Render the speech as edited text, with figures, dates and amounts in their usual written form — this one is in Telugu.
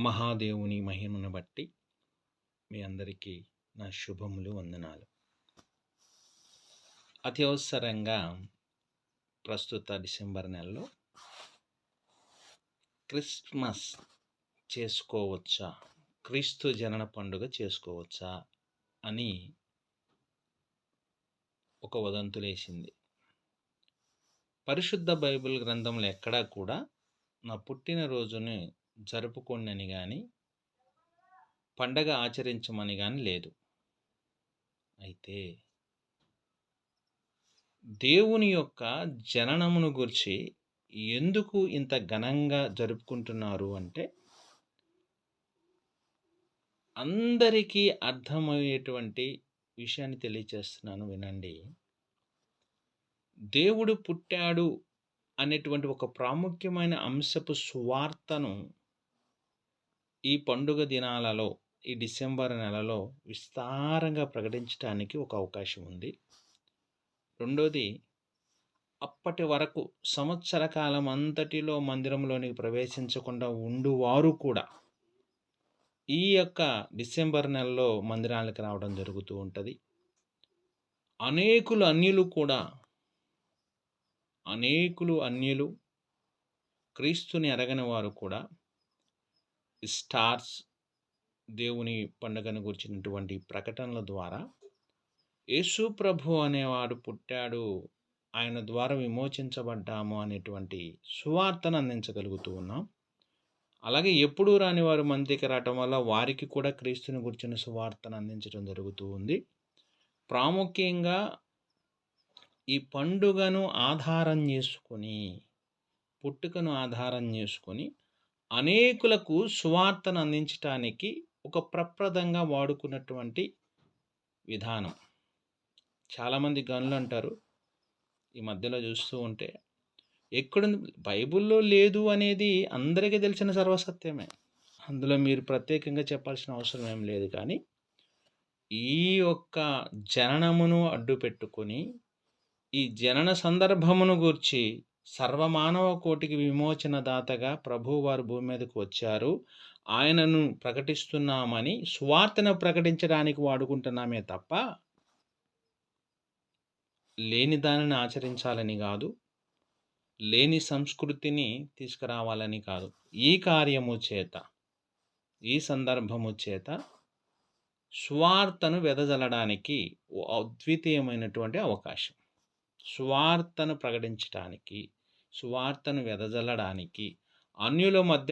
మహాదేవుని మహిమను బట్టి మీ అందరికీ నా శుభములు, వందనాలు. అత్యవసరంగా ప్రస్తుత డిసెంబర్ నెలలో క్రిస్మస్ చేసుకోవచ్చా, క్రీస్తు జనన పండుగ చేసుకోవచ్చా అని ఒక వదంతులేసింది. పరిశుద్ధ బైబిల్ గ్రంథంలో ఎక్కడా కూడా నా పుట్టినరోజుని జరుపుకోండి కానీ, పండగ ఆచరించమని కానీ లేదు. అయితే దేవుని యొక్క జననమును గురించి ఎందుకు ఇంత ఘనంగా జరుపుకుంటున్నారు అంటే, అందరికీ అర్థమయ్యేటువంటి విషయాన్ని తెలియచేస్తున్నాను, వినండి. దేవుడు పుట్టాడు అనేటువంటి ఒక ప్రాముఖ్యమైన అంశపు సువార్తను ఈ పండుగ దినాలలో, ఈ డిసెంబర్ నెలలో విస్తారంగా ప్రకటించడానికి ఒక అవకాశం ఉంది. రెండోది, అప్పటి వరకు సంవత్సర కాలం అంతటిలో మందిరంలోనికి ప్రవేశించకుండా ఉండువారు కూడా ఈ యొక్క డిసెంబర్ నెలలో మందిరాలకు రావడం జరుగుతూ ఉంటుంది. అన్యులు క్రీస్తుని ఎరగని వారు కూడా స్టార్స్ దేవుని పండుగను గురించినటువంటి ప్రకటనల ద్వారా యేసు ప్రభు అనేవాడు పుట్టాడు, ఆయన ద్వారా విమోచించబడ్డాము అనేటువంటి సువార్తను అందించగలుగుతూ ఉన్నాం. అలాగే ఎప్పుడూ రాని వారు మందికి రావటం వల్ల వారికి కూడా క్రీస్తుని గురించిన సువార్తను అందించడం జరుగుతూ ఉంది. ప్రాముఖ్యంగా ఈ పండుగను ఆధారం చేసుకొని, పుట్టుకను ఆధారం చేసుకొని అనేకులకు సువార్తను అందించటానికి ఒక ప్రప్రదంగా వాడుకున్నటువంటి విధానం. చాలామంది గనులు అంటారు, ఈ మధ్యలో చూస్తూ ఉంటే, ఎక్కడ బైబిల్లో లేదు అనేది అందరికీ తెలిసిన సర్వసత్యమే, అందులో మీరు ప్రత్యేకంగా చెప్పాల్సిన అవసరం ఏం లేదు. కానీ ఈ యొక్క జననమును అడ్డు పెట్టుకొని, ఈ జనన సందర్భమును గూర్చి సర్వమానవ కోటికి విమోచన దాతగా ప్రభువారు భూమి మీదకు వచ్చారు, ఆయనను ప్రకటిస్తున్నామని సువార్తను ప్రకటించడానికి వాడుకుంటున్నామే తప్ప లేని దానిని ఆచరించాలని కాదు, లేని సంస్కృతిని తీసుకురావాలని కాదు. ఈ కార్యము చేత, ఈ సందర్భము చేత సువార్తను వెదజల్లడానికి అద్వితీయమైనటువంటి అవకాశం. సువార్తను ప్రకటించడానికి, సువార్తను వెదజల్లడానికి, అన్యుల మధ్య